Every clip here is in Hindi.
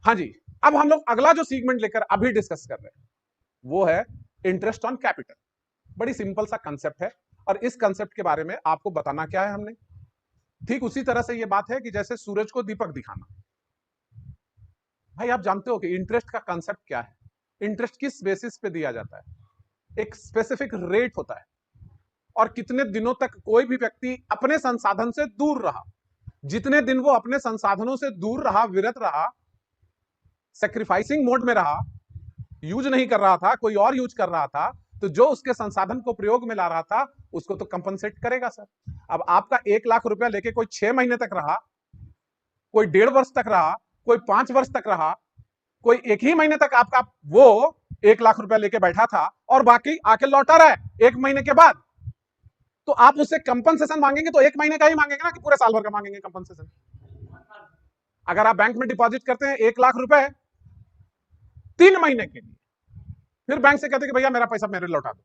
हाँ जी, अब हम लोग अगला जो सीगमेंट लेकर अभी डिस्कस कर रहे हैं वो है इंटरेस्ट ऑन कैपिटल। बड़ी सिंपल सा कंसेप्ट है और इस कंसेप्ट के बारे में आपको बताना क्या है हमने। ठीक उसी तरह से ये बात है कि जैसे सूरज को दीपक दिखाना। भाई आप जानते हो कि इंटरेस्ट का कंसेप्ट क्या है? इंटरेस्ट किस बेसिस पे दिया जाता है? एक स्पेसिफिक रेट होता है और कितने दिनों तक कोई भी व्यक्ति अपने संसाधन से दूर रहा, जितने दिन वो अपने संसाधनों से दूर रहा, विरत रहा, सेक्रीफाइसिंग मोड में रहा, यूज नहीं कर रहा था, कोई और यूज कर रहा था, तो जो उसके संसाधन को प्रयोग में ला रहा था उसको तो कंपनसेट करेगा सर। अब आपका 1 लाख रुपया लेके कोई 6 महीने तक रहा, कोई 1.5 वर्ष तक रहा, कोई 5 वर्ष तक रहा, कोई 1 ही महीने तक आपका वो 1 लाख रुपया लेके बैठा था और बाकी आके लौटा रहा है 1 महीने के बाद, तो आप उससे कंपनसेशन मांगेंगे तो 1 महीने का ही मांगेंगे ना कि पूरे साल भर का मांगेंगे कंपनसेशन? अगर आप बैंक में डिपॉजिट करते हैं 1 लाख रुपए 3 महीने के लिए, फिर बैंक से कहते हैं कि भैया मेरा पैसा मेरे लौटा दो,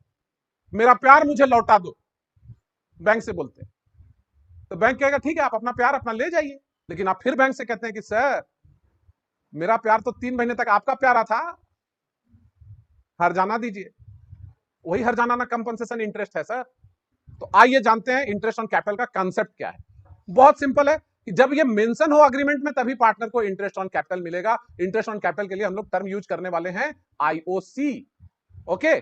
मेरा प्यार मुझे लौटा दो, बैंक से बोलते हैं, तो बैंक कहेगा ठीक है आप अपना प्यार अपना ले जाइए। लेकिन आप फिर बैंक से कहते हैं कि सर मेरा प्यार तो 3 महीने तक आपका प्यारा था, हर्जाना दीजिए। वही हर्जाना ना कंपनसेशन इंटरेस्ट है सर। तो आइए जानते हैं इंटरेस्ट ऑन कैपिटल का कंसेप्ट क्या है। बहुत सिंपल है कि जब ये मेंशन हो अग्रीमेंट में तभी पार्टनर को इंटरेस्ट ऑन कैपिटल मिलेगा। इंटरेस्ट ऑन कैपिटल के लिए हम लोग टर्म यूज करने वाले हैं आईओसी। ओके,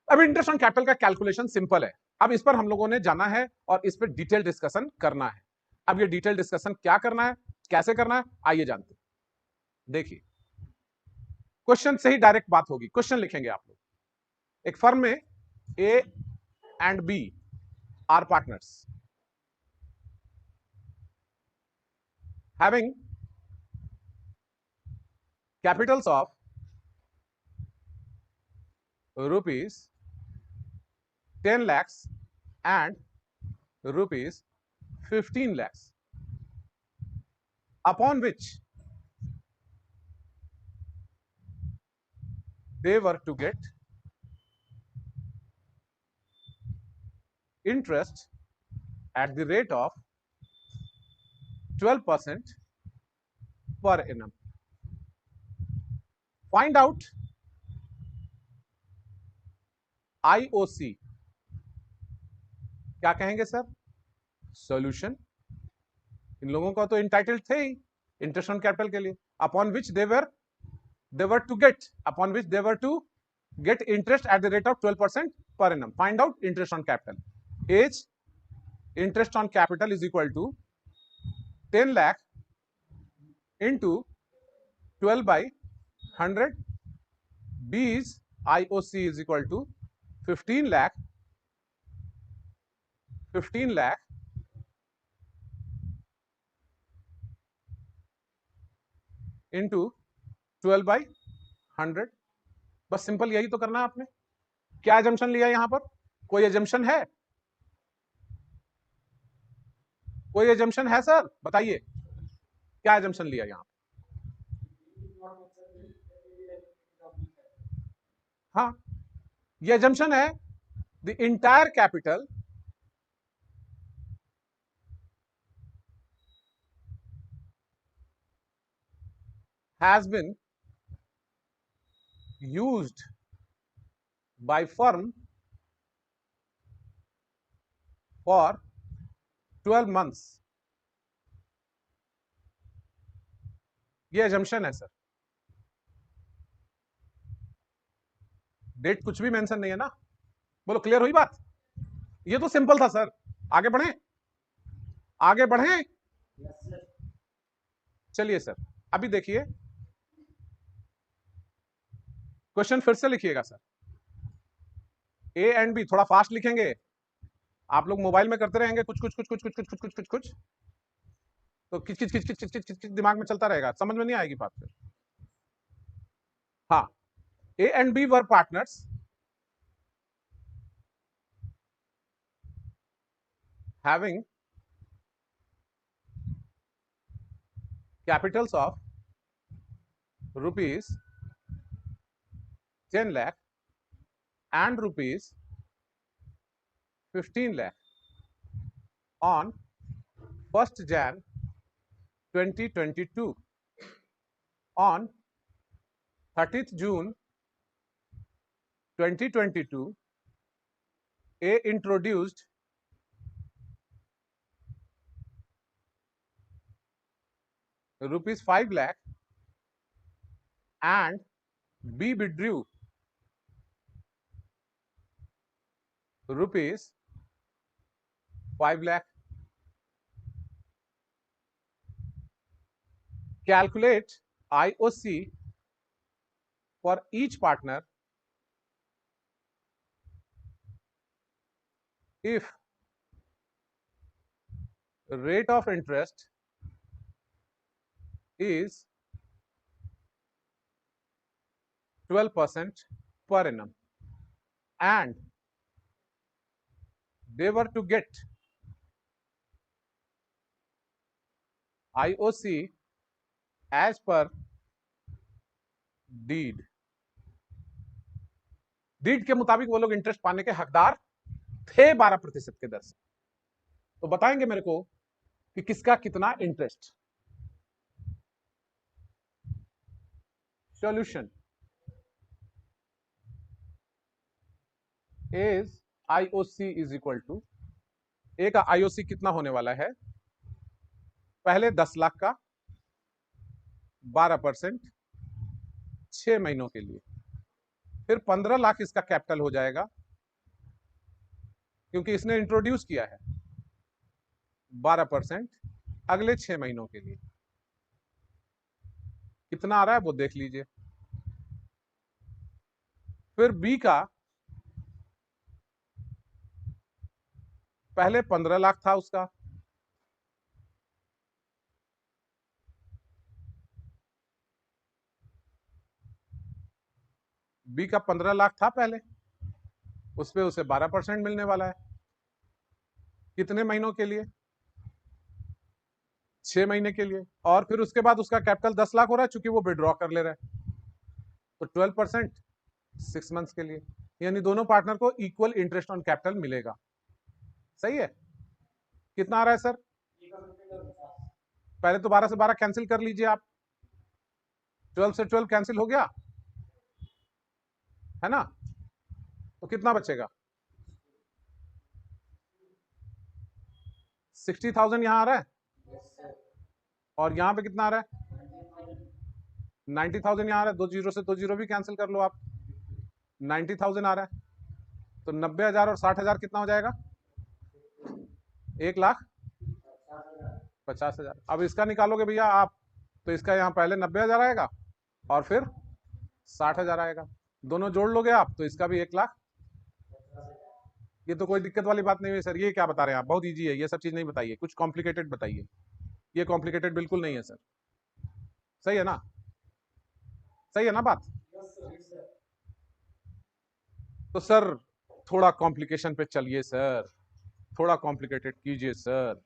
अब इंटरेस्ट ऑन कैपिटल का कैलकुलेशन सिंपल है। अब इस पर हम लोगों ने जाना है और इस पर डिटेल डिस्कशन करना है। अब ये डिटेल डिस्कशन क्या करना है, कैसे करना है, आइए जानते हैं। देखिए क्वेश्चन से ही डायरेक्ट बात होगी। क्वेश्चन लिखेंगे आप लोग। एक फर्म में A and B are partners having capitals of rupees 10 lakhs and rupees 15 lakhs, upon which they were to get interest at the rate of 12% per annum. Find out IOC। क्या कहेंगे सर? सॉल्यूशन। इन लोगों का तो इंटाइटल्ड थे ही इंटरेस्ट ऑन कैपिटल के लिए। Upon which they were to get, upon which they were to get interest at the rate of 12% per annum. Find out interest on capital. Age interest on capital is equal to 10 lakh into 12 by 100. B's IOC is equal to 15 lakh into 12 by 100। बस सिंपल यही तो करना है आपने। क्या एजम्पशन लिया यहां पर? कोई एजम्पशन है? कोई एजम्पशन है सर? बताइए क्या एजम्पशन लिया यहां? हाँ, ये एजम्पशन है the entire capital has been used by firm for 12 months। ये एजम्पशन है सर। डेट कुछ भी मेंशन नहीं है ना। बोलो क्लियर हुई बात? ये तो सिंपल था सर। आगे बढ़े, आगे बढ़े। चलिए सर अभी देखिए क्वेश्चन फिर से लिखिएगा सर। ए एंड बी थोड़ा फास्ट लिखेंगे। आप लोग मोबाइल में करते रहेंगे कुछ कुछ कुछ कुछ कुछ कुछ कुछ कुछ कुछ कुछ तो किच किच किच किच किच किच किच दिमाग में चलता रहेगा, समझ में नहीं आएगी बात फिर। हाँ, A and B were partners having capitals of rupees 10 lakh and rupees 15 lakh on 1st Jan 2022। On 30th June 2022, A introduced rupees 5 lakh and B withdrew rupees 5 lakh. Calculate IOC for each partner if rate of interest is 12% per annum and they were to get IOC as per deed. Deed के मुताबिक वो लोग इंटरेस्ट पाने के हकदार थे 12% के दर से. तो बताएंगे मेरे को कि किसका कितना interest. Solution is IOC is equal to, A का आईओसी कितना होने वाला है, पहले 10 लाख का 12% 6 महीनों के लिए, फिर 15 लाख इसका कैपिटल हो जाएगा क्योंकि इसने इंट्रोड्यूस किया है 12% अगले 6 महीनों के लिए. कितना आ रहा है वो देख लीजिए. फिर बी का पहले 15 लाख था उसका, बी का 15 लाख था पहले, उस पे उसे 12% मिलने वाला है. कितने महीनों के लिए, 6 महीने के लिए. और फिर उसके बाद उसका कैपिटल 10 लाख हो रहा है चूंकि वो विड्रॉ कर ले रहा है, तो 12% 6 मंथ्स के लिए. यानी दोनों पार्टनर को इक्वल इंटरेस्ट ऑन कैपिटल मिलेगा. सही है. कितना आ रहा है सर, पहले तो 12 से 12 कैंसिल कर लीजिए आप, 12 से 12 कैंसिल हो गया है ना, तो कितना बचेगा, 60,000 यहां आ रहा है और यहां पे कितना आ रहा है, 90,000 यहां आ रहा है. 2 जीरो से 2 जीरो भी कैंसिल कर लो आप, 90,000 आ रहा है. तो 90,000 और 60,000 कितना हो जाएगा, 1,50,000. अब इसका निकालोगे भैया आप, तो इसका यहाँ पहले 90,000 आएगा और फिर 60,000 आएगा. दोनों जोड़ लोगे आप तो इसका भी 1,00,000. ये तो कोई दिक्कत वाली बात नहीं है सर. ये क्या बता रहे हैं आप, बहुत इजी है, ये सब चीज नहीं बताइए, कुछ कॉम्प्लिकेटेड बताइए. ये कॉम्प्लिकेटेड बिल्कुल नहीं है सर. सही है ना, सही है ना बात. तो सर थोड़ा कॉम्प्लिकेशन पे चलिए सर, थोड़ा कॉम्प्लिकेटेड कीजिए सर,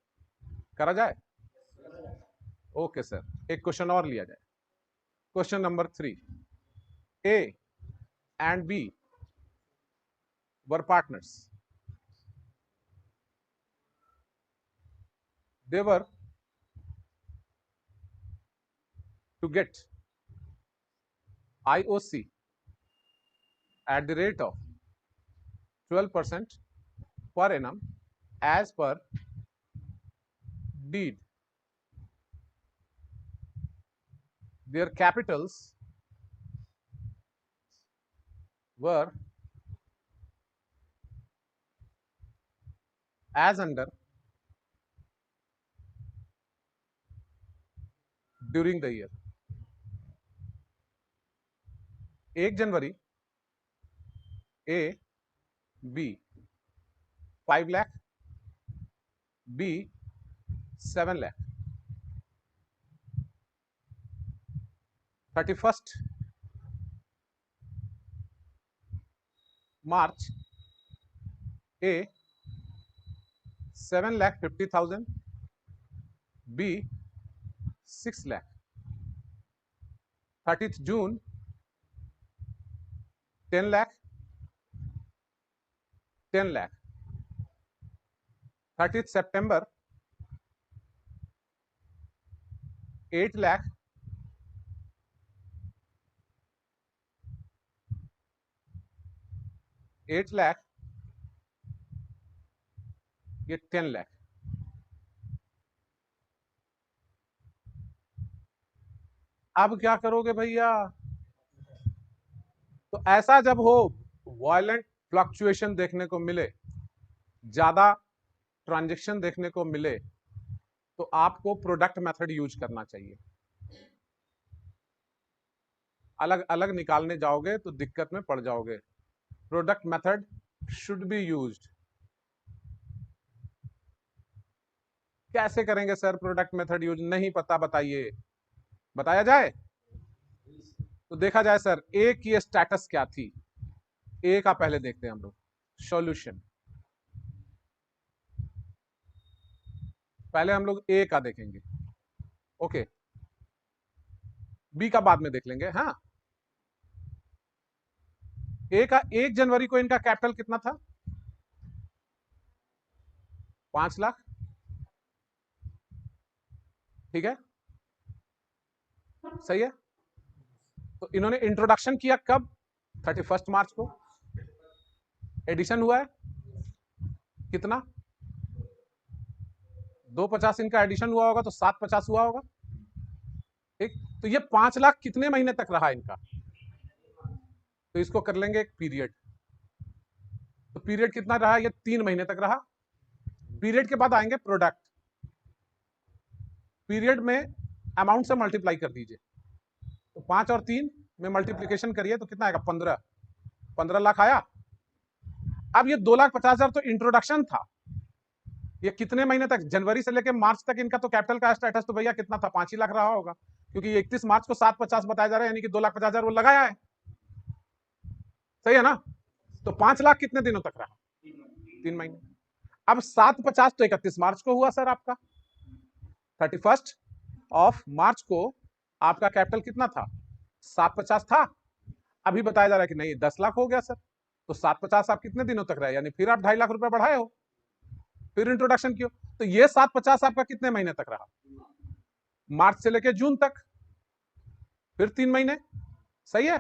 करा जाए. ओके सर, एक क्वेश्चन और लिया जाए. Question number 3. A and B were partners. They were to get IOC at the rate of 12% per annum as per deed. Their capitals were as under during the year. 1 January A B 5 lakh, B 7 lakh. 31st March A 7,50,000, B 6 lakh. 30th June 10 lakh, 10 lakh. 30th September 8 lakh, 8 lakh, ये 10 लाख। अब क्या करोगे भैया? तो ऐसा जब हो, वायलेंट फ्लक्चुएशन देखने को मिले, ज्यादा ट्रांजेक्शन देखने को मिले, तो आपको प्रोडक्ट मेथड यूज करना चाहिए। अलग अलग निकालने जाओगे तो दिक्कत में पड़ जाओगे। Product method should be used. कैसे करेंगे सर प्रोडक्ट मेथड यूज? नहीं पता, बताइए, बताया जाए तो देखा जाए। सर ए की स्टेटस क्या थी, ए का पहले देखते हैं हम लोग। सॉल्यूशन, पहले हम लोग ए का देखेंगे, ओके, बी का बाद में देख लेंगे। हाँ, ए का 1 जनवरी को इनका कैपिटल कितना था? 5 लाख, ठीक है, सही है। तो इन्होंने इंट्रोडक्शन किया कब? 31 मार्च को। एडिशन हुआ है कितना? 250 इनका एडिशन हुआ होगा तो 750 हुआ होगा, ठीक। तो ये 5 लाख कितने महीने तक रहा इनका? तो इसको कर लेंगे एक पीरियड। तो पीरियड कितना रहा? ये 3 महीने तक रहा। पीरियड के बाद आएंगे प्रोडक्ट। पीरियड में अमाउंट से मल्टीप्लाई कर दीजिए। तो 5 और 3 में मल्टीप्लीकेशन करिए तो कितना आएगा? 15 लाख आया। अब ये 2,50,000 तो इंट्रोडक्शन था। ये कितने महीने तक? जनवरी से लेकर मार्च तक इनका तो कैपिटल का स्टेटस तो भैया कितना था? 5 ही लाख रहा होगा, क्योंकि 31 मार्च को 750 बताया जा रहा है, यानी कि 2,50,000 वो लगाया है, सही है ना। तो 5 लाख कितने दिनों तक रहा? 3 महीने। अब 750 तो 31 मार्च को हुआ सर आपका। 31 मार्च को आपका कैपिटल कितना था? 750 था। अभी बताया जा रहा है कि नहीं 10 लाख हो गया सर। तो 750 आप कितने दिनों तक रहे? यानी फिर आप 2.5 लाख रुपए बढ़ाए हो, फिर इंट्रोडक्शन किया। तो ये 750 आपका कितने महीने तक रहा? मार्च से लेकर जून तक, फिर 3 महीने, सही है।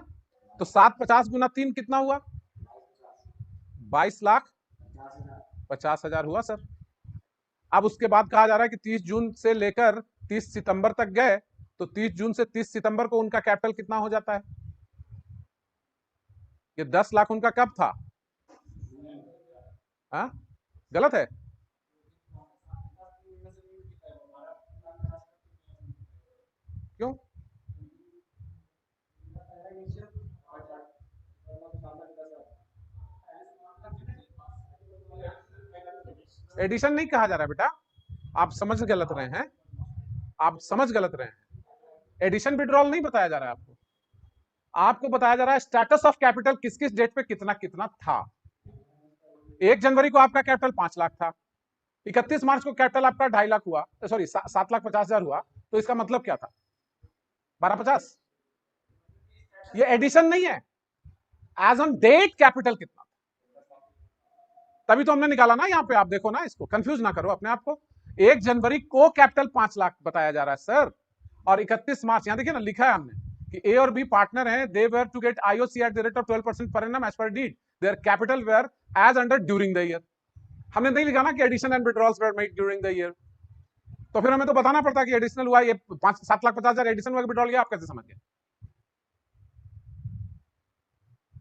तो 750 गुना 3 कितना हुआ? 22,50,000 हुआ सर। अब उसके बाद कहा जा रहा है कि 30 जून से लेकर 30 सितंबर तक गए, तो 30 जून से 30 सितंबर को उनका कैपिटल कितना हो जाता है? ये 10 लाख उनका कब था? हा? गलत है? क्यों? एडिशन नहीं कहा जा रहा बेटा, आप समझ गलत रहे हैं, आप समझ गलत रहे हैं। एडिशन विड्रॉल नहीं बताया जा रहा है आपको, आपको बताया जा रहा है स्टेटस ऑफ कैपिटल किस किस डेट पे कितना कितना था। 1 जनवरी को आपका कैपिटल 5 लाख था, 31 मार्च को कैपिटल आपका 2.5 लाख हुआ, सॉरी 7,50,000 हुआ। तो इसका मतलब क्या था? 1250। ये एडिशन नहीं है, एज ऑन डेट कैपिटल कितना, तभी तो हमने निकाला ना। यहां पे आप देखो ना, इसको कंफ्यूज ना करो अपने आप को। 1 जनवरी को कैपिटल 5 लाख बताया जा रहा है सर, और 31 मार्च, यहां देखिए ना लिखा है हमने कि ए और बी पार्टनर हैं, they were to get IOC at the rate of 12% per annum as per deed, their capital were as under during the year. हमने नहीं लिखा ना कि addition and withdrawals were made during the year. तो फिर हमें तो बताना पड़ता कि एडिशनल हुआ, ये 7,50,000 एडिशन हुआ, विड्रॉल गया, आप कैसे समझ गए?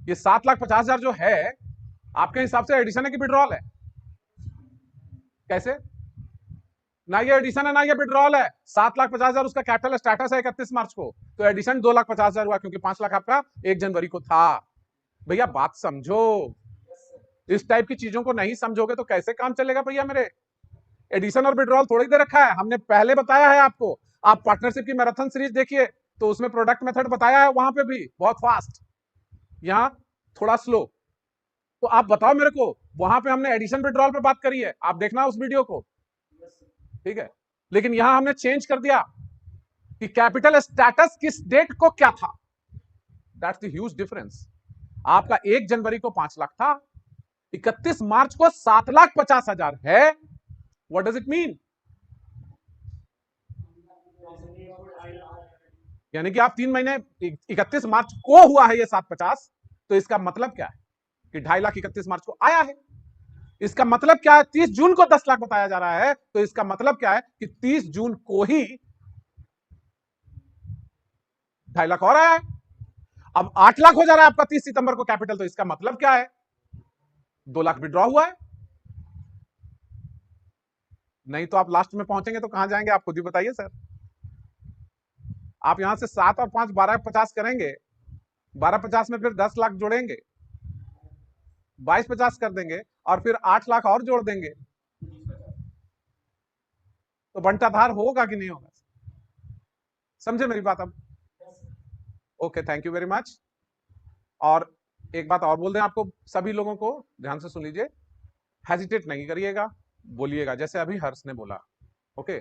ये 7,50,000 जो है आपके हिसाब से एडिशन है कि विड्रॉल है? कैसे? ना ये एडिशन है ना ये विड्रॉल है। 7,50,000 उसका कैपिटल स्टेटस है 31 मार्च को, तो एडिशन 2,50,000 हुआ, क्योंकि 5 लाख आपका 1 जनवरी को था। भैया बात समझो, इस टाइप की चीजों को नहीं समझोगे तो कैसे काम चलेगा भैया मेरे। एडिशन और विड्रॉल थोड़ी दे रखा है, हमने पहले बताया है आपको। आप पार्टनरशिप की मैराथन सीरीज देखिए, तो उसमें प्रोडक्ट मेथड बताया है, वहां पे भी बहुत फास्ट, यहां थोड़ा स्लो। तो आप बताओ मेरे को, वहां पे हमने एडिशन विड्रॉल पे बात करी है, आप देखना उस वीडियो को, ठीक है। लेकिन यहां हमने चेंज कर दिया कि कैपिटल स्टेटस किस डेट को क्या था। That's the huge difference. आपका 1 जनवरी को 5 लाख था, 31 मार्च को 7,50,000 है। What does it mean? यानी कि आप 3 महीने, 31 मार्च को हुआ है ये 750, तो इसका मतलब क्या है कि 2,31 मार्च को आया है। इसका मतलब क्या है? 30 जून को 10 लाख बताया जा रहा है, तो इसका मतलब क्या है कि 30 जून को ही 2.5 लाख और आया है। अब 8 लाख हो जा रहा है आपका 30 सितंबर को कैपिटल, तो इसका मतलब क्या है? 2 लाख विड्रॉ हुआ है। नहीं तो आप लास्ट में पहुंचेंगे तो कहां जाएंगे, आप खुद ही बताइए सर। आप यहां से 7 और 5 12 50 करेंगे, 12 50 में फिर 10 लाख जोड़ेंगे, 22 50 कर देंगे और फिर 8 लाख और जोड़ देंगे, तो बंटाधार होगा कि नहीं होगा? समझे मेरी बात अब? Okay, thank you very much. और एक बात और बोल दें आपको, सभी लोगों को ध्यान से सुन लीजिए, हेजिटेट नहीं करिएगा, बोलिएगा जैसे अभी हर्ष ने बोला। ओके,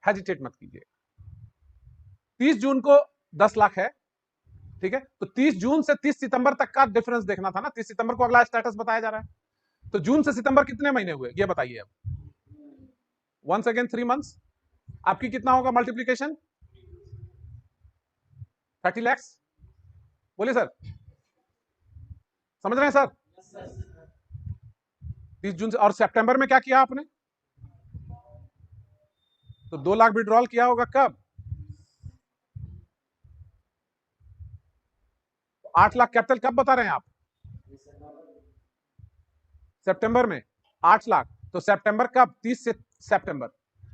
हेजिटेट मत कीजिए। 30 जून को 10 लाख है, ठीक है, तो 30 जून से 30 सितंबर तक का डिफरेंस देखना था ना। 30 सितंबर को अगला स्टेटस बताया जा रहा है, तो जून से सितंबर कितने महीने हुए ये बताइए अब। वंस अगेन 3 मंथ्स, आपकी कितना होगा मल्टीप्लीकेशन? 30 लाख। बोलिए सर, समझ रहे हैं सर? 30 जून से, और सितंबर में क्या किया आपने? तो 2 लाख विड्रॉल किया होगा कब? 8 लाख कैपिटल कब बता रहे हैं आप? सितंबर में 8 लाख, तो सितंबर कब? 30 से सितंबर,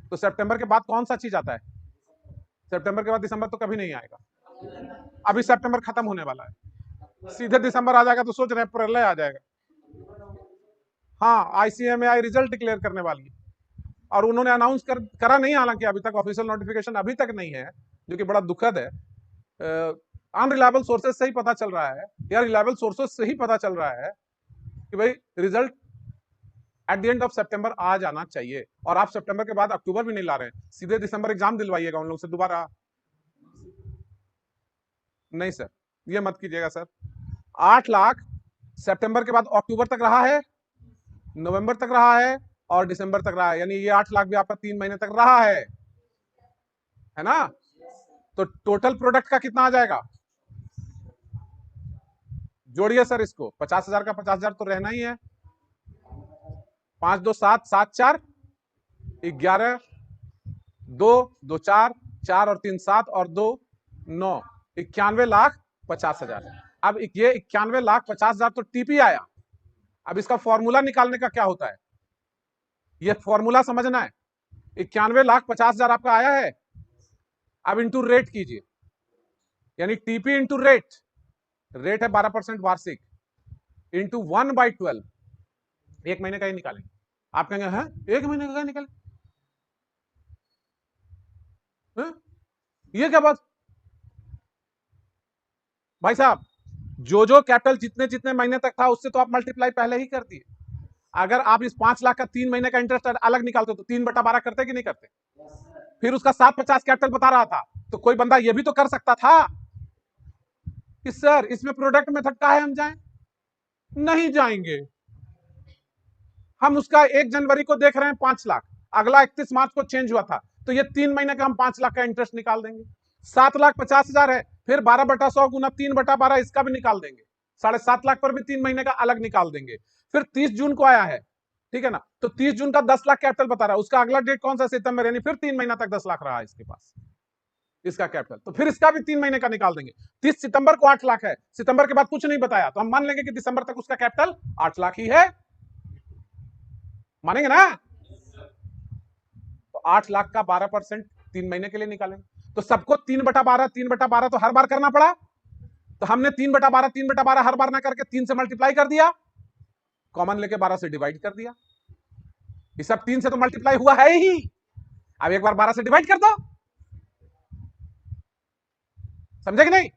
तो सितंबर के बाद कौन सा चीज आता है? सितंबर के बाद दिसंबर तो कभी नहीं आएगा। अभी सितंबर खत्म होने वाला है, सीधे दिसंबर आ जाएगा तो सोच रहे हैं प्रलय आ जाएगा। हाँ, ICMAI रिजल्ट डिक्लेयर करने वाली है, और उन्होंने अनाउंस करा नहीं, हालांकि अभी तक ऑफिशियल नोटिफिकेशन अभी तक नहीं है, जो कि बड़ा दुखद है। अनरिलायबल सोर्सेज से ही पता चल रहा है, या रिलायबल सोर्सेज से ही पता चल रहा है कि भाई result at the end of सितंबर आ जाना चाहिए। और आप सितंबर के बाद अक्टूबर भी नहीं ला रहे हैं, सीधे दिसंबर एग्जाम दिलवाइएगा उन लोग से दोबारा। नहीं सर, ये मत कीजिएगा सर। 8 लाख सितंबर के बाद अक्टूबर तक रहा है, नवंबर तक रहा है और दिसंबर तक रहा है, यानी ये 8 लाख भी आपका 3 महीने तक रहा है ना? तो टोटल प्रोडक्ट का कितना आ जाएगा? जोड़िए सर इसको, 50,000 का 50,000 तो रहना ही है। 5 2 7 7 4 11, 2 2 4 4 और 3 7 और 2 9, 91,50,000। अब ये 91,50,000 तो टीपी आया। अब इसका फॉर्मूला निकालने का क्या होता है, ये फॉर्मूला समझना है। 91,50,000 आपका आया है, अब इंटू रेट कीजिए, यानी टीपी इंटू रेट, रेट है 12% वार्षिक, इंटू 1/12, एक महीने का ही निकालेंगे। आप कहेंगे हैं एक महीने का निकाले, ये क्या बात? भाई साहब, जो कैपिटल जितने जितने महीने तक था उससे तो आप मल्टीप्लाई पहले ही कर दिए। अगर आप इस 5 लाख का 3 महीने का इंटरेस्ट अलग निकालते तो 3/12 करते कि नहीं करते? फिर उसका 750 कैपिटल बता रहा था, तो कोई बंदा ये भी तो कर सकता था कि सर इसमें प्रोडक्ट मेथड का है, हम जाएं? नहीं जाएंगे। हम उसका 1 जनवरी को देख रहे हैं 5 लाख, अगला 31 मार्च को चेंज हुआ था, तो ये 3 महीने का हम 5 लाख का इंटरेस्ट निकाल देंगे। 7,50,000 है, फिर 12/100 गुना 3/12 इसका भी निकाल देंगे, 7.5 लाख पर भी 3 महीने का अलग निकाल देंगे। फिर 30 जून को आया है, ठीक है ना, तो 30 जून का 10 लाख कैपिटल बता रहा है, उसका अगला डेट कौन सा? सितंबर, यानी फिर 3 महीना तक 10 लाख रहा इसके पास इसका कैपिटल, तो फिर इसका भी 3 महीने का निकाल देंगे। 30 सितंबर को 8 लाख है, सितंबर के बाद कुछ नहीं बताया, तो हम मान लेंगे कि दिसंबर तक उसका कैपिटल 8 लाख ही है, मानेंगे ना? तो 8 लाख का 12% 3 महीने के लिए निकालेंगे, तो सबको 3/12 3/12 तो हर बार करना पड़ा, तो हमने 3/12 3/12 हर बार ना करके 3 से मल्टीप्लाई कर दिया, कॉमन लेके 12 से डिवाइड कर दिया। ये सब 3 से तो मल्टीप्लाई हुआ है ही, अब एक बार 12 से डिवाइड कर दो, समझे कि नहीं?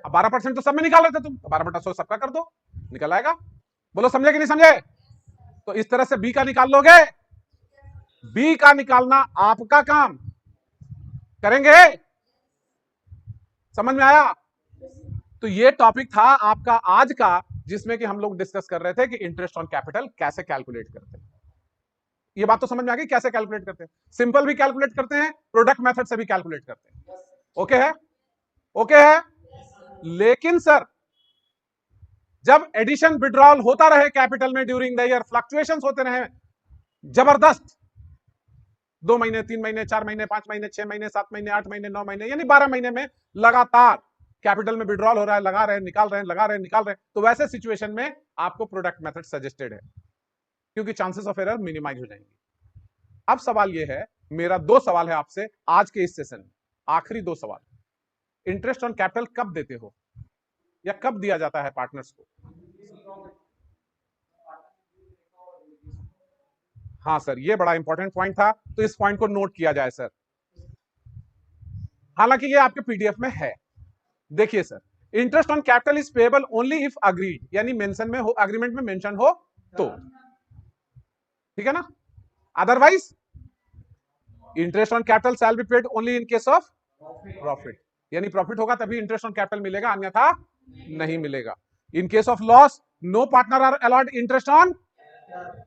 अब 12% तो सब में निकाल लेते तुम, तो 12/100 सबका कर दो, निकल आएगा। बोलो समझे कि नहीं समझे? तो इस तरह से बी का निकाल लोगे, बी का निकालना आपका काम, करेंगे? समझ में आया? तो ये टॉपिक था आपका आज का, जिसमें कि हम लोग डिस्कस कर रहे थे कि इंटरेस्ट ऑन कैपिटल कैसे कैलकुलेट करते हैं। ये बात तो समझ में आ गई कैसे कैलकुलेट करते हैं? सिंपल भी कैलकुलेट करते हैं, प्रोडक्ट मेथड से भी कैलकुलेट करते हैं। ओके है? ओके है? लेकिन सर जब एडिशन विड्रॉल होता रहे कैपिटल में ड्यूरिंग द ईयर, फ्लक्चुएशंस होते रहे जबरदस्त, 2 महीने, 3 महीने, 4 महीने, 5 महीने, 6 महीने, 7 महीने, 8 महीने, 9 महीने, यानी 12 महीने में लगातार कैपिटल में विड्रॉल हो रहा है, लगा रहे हैं, निकाल रहे हैं, लगा रहे हैं, निकाल रहे हैं, तो वैसे सिचुएशन में आपको प्रोडक्ट मेथड सजेस्टेड है, क्योंकि चांसेस ऑफ एरर मिनिमाइज हो जाएंगे। अब सवाल यह है, मेरा 2 सवाल है आपसे आज के इस सेशन में, आखिरी 2 सवाल। इंटरेस्ट ऑन कैपिटल कब देते हो या कब दिया जाता है पार्टनर्स को? हाँ सर, ये बड़ा इंपॉर्टेंट पॉइंट था, तो इस पॉइंट को नोट किया जाए सर। हालांकि ये आपके पीडीएफ में है। देखिए sir, interest on capital is payable only if agreed, यानी मेंशन में हो, एग्रीमेंट में मेंशन हो तो, ठीक है ना। Otherwise interest on capital shall be paid only in case of profit, यानी प्रॉफिट होगा तभी इंटरेस्ट ऑन कैपिटल मिलेगा, अन्यथा नहीं मिलेगा। In case of loss no partner are allot interest on,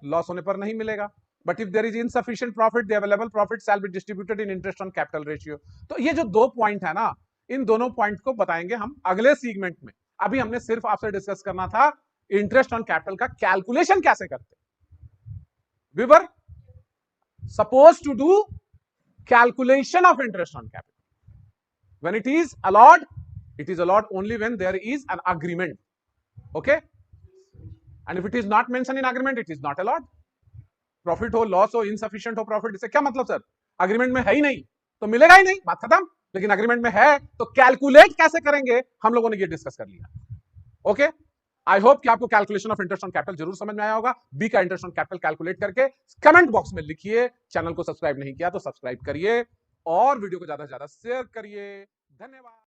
loss होने पर नहीं मिलेगा। But if there is insufficient profit the available profit shall be distributed in interest on capital ratio. तो ये जो 2 पॉइंट है ना, इन दोनों पॉइंट को बताएंगे हम अगले सेगमेंट में। अभी हमने सिर्फ आपसे डिस्कस करना था इंटरेस्ट ऑन कैपिटल का कैलकुलेशन कैसे करते। We were suppose to do calculation of interest on capital when it is allowed, it is allowed only when there is an agreement, okay, and if it is not mentioned in agreement it is not allowed। Profit हो, लॉस हो, इनसफिशिएंट हो प्रॉफिट, इससे क्या मतलब सर, अग्रीमेंट में है ही नहीं तो मिलेगा ही नहीं, बात खत्म। लेकिन अग्रीमेंट में है तो कैलकुलेट कैसे करेंगे, हम लोगों ने ये डिस्कस कर लिया। ओके, आई होप कि आपको calculation of interest on capital जरूर समझ में आया होगा। बी का इंटरेस्ट ऑन कैपिटल कैलकुलेट करके कमेंट बॉक्स में लिखिए। चैनल को सब्सक्राइब नहीं किया तो सब्सक्राइब करिए और वीडियो को ज्यादा से ज्यादा शेयर करिए। धन्यवाद।